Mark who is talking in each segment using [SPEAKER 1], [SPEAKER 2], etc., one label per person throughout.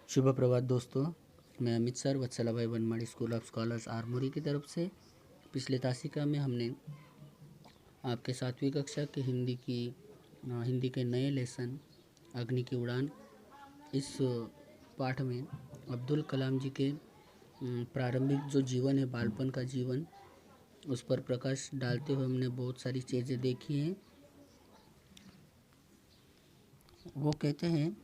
[SPEAKER 1] शुभ प्रभात दोस्तों। मैं अमित सर वत्सला भाई बनमाड़ी स्कूल ऑफ स्कॉलर्स आरमोरी की तरफ से पिछले तासिका में हमने आपके 7वीं कक्षा के हिंदी के नए लेसन अग्नि की उड़ान इस पाठ में अब्दुल कलाम जी के प्रारंभिक जो जीवन है, बालपन का जीवन, उस पर प्रकाश डालते हुए हमने बहुत सारी चीज़ें देखी हैं। वो कहते हैं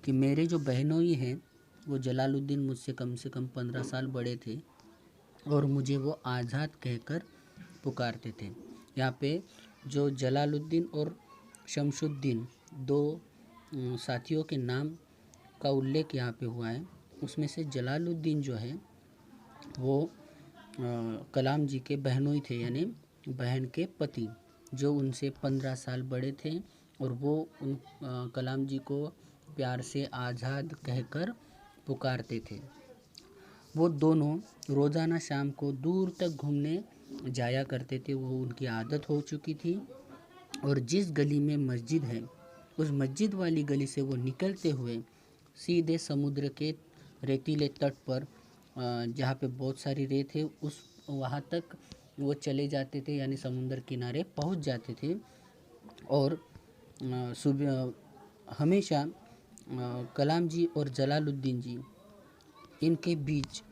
[SPEAKER 1] कि मेरे जो बहनोई हैं वो जलालुद्दीन मुझसे कम से कम 15 साल बड़े थे और मुझे वो आज़ाद कहकर पुकारते थे। यहाँ पे जो जलालुद्दीन और शमशुद्दीन दो साथियों के नाम का उल्लेख यहाँ पे हुआ है। उसमें से जलालुद्दीन जो है वो कलाम जी के बहनोई थे, यानी बहन के पति, जो उनसे 15 साल बड़े थे और वो उन कलाम जी को प्यार से आज़ाद कहकर पुकारते थे। वो दोनों रोज़ाना शाम को दूर तक घूमने जाया करते थे, वो उनकी आदत हो चुकी थी। और जिस गली में मस्जिद है उस मस्जिद वाली गली से वो निकलते हुए सीधे समुद्र के रेतीले तट पर, जहाँ पे बहुत सारी रेत है, उस वहाँ तक वो चले जाते थे, यानी समुद्र किनारे पहुँच जाते थे। और सुबह हमेशा कलाम जी और जलालुद्दीन जी, इनके बीच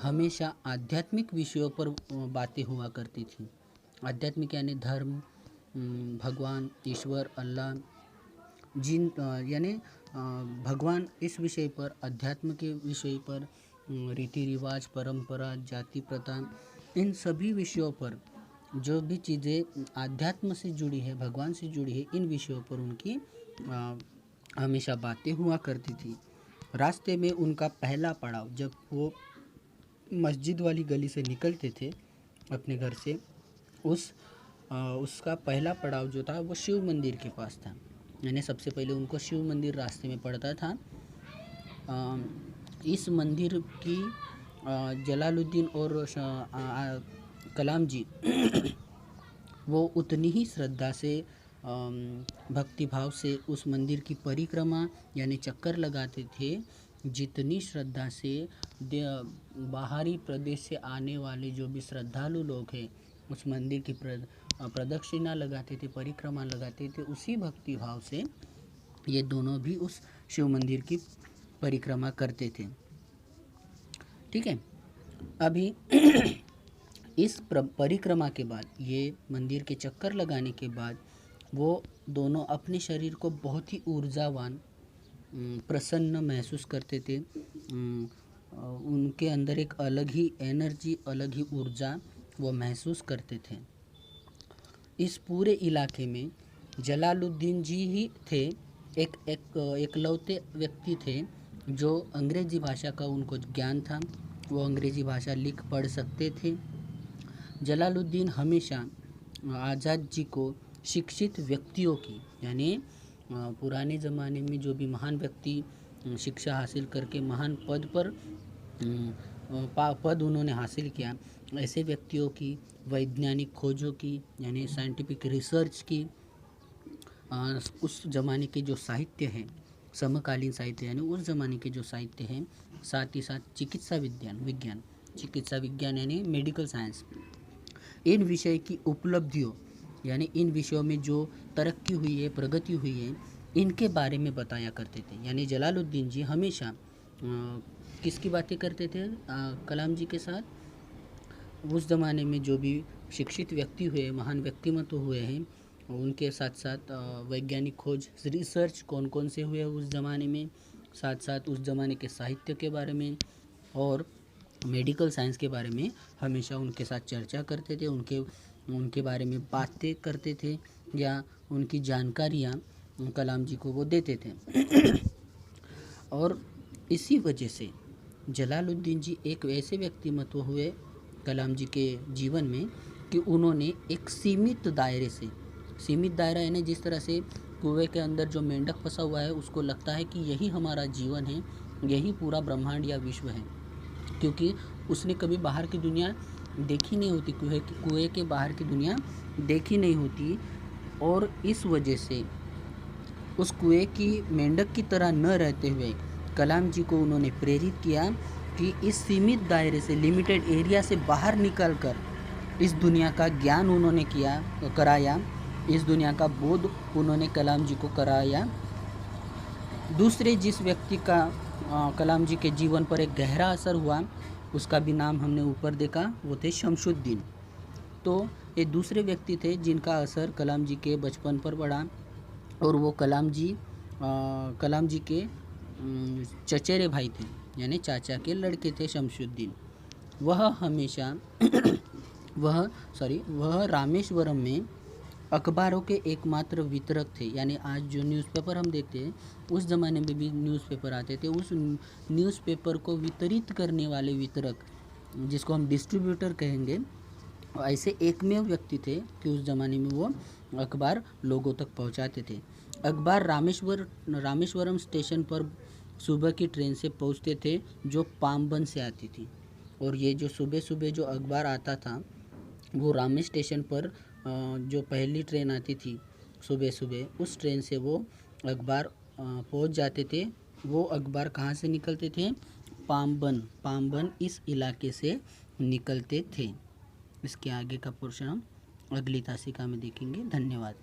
[SPEAKER 1] हमेशा आध्यात्मिक विषयों पर बातें हुआ करती थी। आध्यात्मिक यानी धर्म, भगवान, ईश्वर, अल्लाह, यानी भगवान, इस विषय पर, अध्यात्म के विषय पर, रीति रिवाज, परंपरा, जाति प्रथा, इन सभी विषयों पर जो भी चीज़ें आध्यात्म से जुड़ी है, भगवान से जुड़ी है, इन विषयों पर उनकी हमेशा बातें हुआ करती थी। रास्ते में उनका पहला पड़ाव, जब वो मस्जिद वाली गली से निकलते थे अपने घर से, उसका पहला पड़ाव जो था वो शिव मंदिर के पास था। यानी सबसे पहले उनको शिव मंदिर रास्ते में पड़ता था। इस मंदिर की जलालुद्दीन और कलाम जी वो उतनी ही श्रद्धा से, भक्ति भाव से उस मंदिर की परिक्रमा यानी चक्कर लगाते थे, जितनी श्रद्धा से बाहरी प्रदेश से आने वाले जो भी श्रद्धालु लोग हैं उस मंदिर की प्रदक्षिणा लगाते थे, परिक्रमा लगाते थे, उसी भक्ति भाव से ये दोनों भी उस शिव मंदिर की परिक्रमा करते थे। ठीक है। अभी इस परिक्रमा के बाद, ये मंदिर के चक्कर लगाने के बाद, वो दोनों अपने शरीर को बहुत ही ऊर्जावान, प्रसन्न महसूस करते थे। उनके अंदर एक अलग ही एनर्जी, अलग ही ऊर्जा वो महसूस करते थे। इस पूरे इलाके में जलालुद्दीन जी ही थे, एकलौते व्यक्ति थे जो अंग्रेजी भाषा का उनको ज्ञान था, वो अंग्रेजी भाषा लिख पढ़ सकते थे। जलालुद्दीन हमेशा आज़ाद जी को शिक्षित व्यक्तियों की, यानी पुराने ज़माने में जो भी महान व्यक्ति शिक्षा हासिल करके महान पद पर पद उन्होंने हासिल किया, ऐसे व्यक्तियों की वैज्ञानिक खोजों की, यानी साइंटिफिक रिसर्च की, उस ज़माने के जो साहित्य हैं, समकालीन साहित्य यानी उस ज़माने के जो साहित्य हैं, साथ ही साथ चिकित्सा विज्ञान यानी मेडिकल साइंस, इन विषय की उपलब्धियों, यानी इन विषयों में जो तरक्की हुई है, प्रगति हुई है, इनके बारे में बताया करते थे। यानी जलालुद्दीन जी हमेशा किसकी बातें करते थे कलाम जी के साथ? उस ज़माने में जो भी शिक्षित व्यक्ति हुए, महान व्यक्तिमत्व हुए हैं, उनके साथ साथ वैज्ञानिक खोज, रिसर्च कौन कौन से हुए उस ज़माने में, साथ साथ उस ज़माने के साहित्य के बारे में और मेडिकल साइंस के बारे में हमेशा उनके साथ चर्चा करते थे, उनके बारे में बातें करते थे, या उनकी जानकारियाँ कलाम जी को वो देते थे। और इसी वजह से जलालुद्दीन जी एक ऐसे व्यक्तिमत्व हुए कलाम जी के जीवन में कि उन्होंने एक सीमित दायरा, यानी जिस तरह से कुएं के अंदर जो मेंढक फंसा हुआ है उसको लगता है कि यही हमारा जीवन है, यही पूरा ब्रह्मांड या विश्व है, क्योंकि उसने कभी बाहर की दुनिया देखी नहीं होती, कुएं के बाहर की दुनिया देखी नहीं होती। और इस वजह से उस कुएं की मेंढक की तरह न रहते हुए कलाम जी को उन्होंने प्रेरित किया कि इस सीमित दायरे से, लिमिटेड एरिया से बाहर निकलकर इस दुनिया का ज्ञान उन्होंने कराया, इस दुनिया का बोध उन्होंने कलाम जी को कराया। दूसरे जिस व्यक्ति का कलाम जी के जीवन पर एक गहरा असर हुआ, उसका भी नाम हमने ऊपर देखा, वो थे शमशुद्दीन। तो ये दूसरे व्यक्ति थे जिनका असर कलाम जी के बचपन पर पड़ा, और वो कलाम जी के चचेरे भाई थे, यानी चाचा के लड़के थे शमशुद्दीन। वह हमेशा वह रामेश्वरम में अखबारों के एकमात्र वितरक थे। यानी आज जो न्यूज़पेपर हम देखते हैं, उस ज़माने में भी न्यूज़पेपर आते थे, उस न्यूज़पेपर को वितरित करने वाले वितरक, जिसको हम डिस्ट्रीब्यूटर कहेंगे, ऐसे एकमेव व्यक्ति थे कि उस ज़माने में वो अखबार लोगों तक पहुंचाते थे। अखबार रामेश्वरम स्टेशन पर सुबह की ट्रेन से पहुंचते थे, जो पामबन से आती थी। और ये जो सुबह सुबह जो अखबार आता था, वो रामेश्वरम स्टेशन पर जो पहली ट्रेन आती थी सुबह सुबह, उस ट्रेन से वो अखबार पहुंच जाते थे। वो अखबार कहाँ से निकलते थे? पामबन इस इलाके से निकलते थे। इसके आगे का पोर्शन हम अगली तासिका में देखेंगे। धन्यवाद।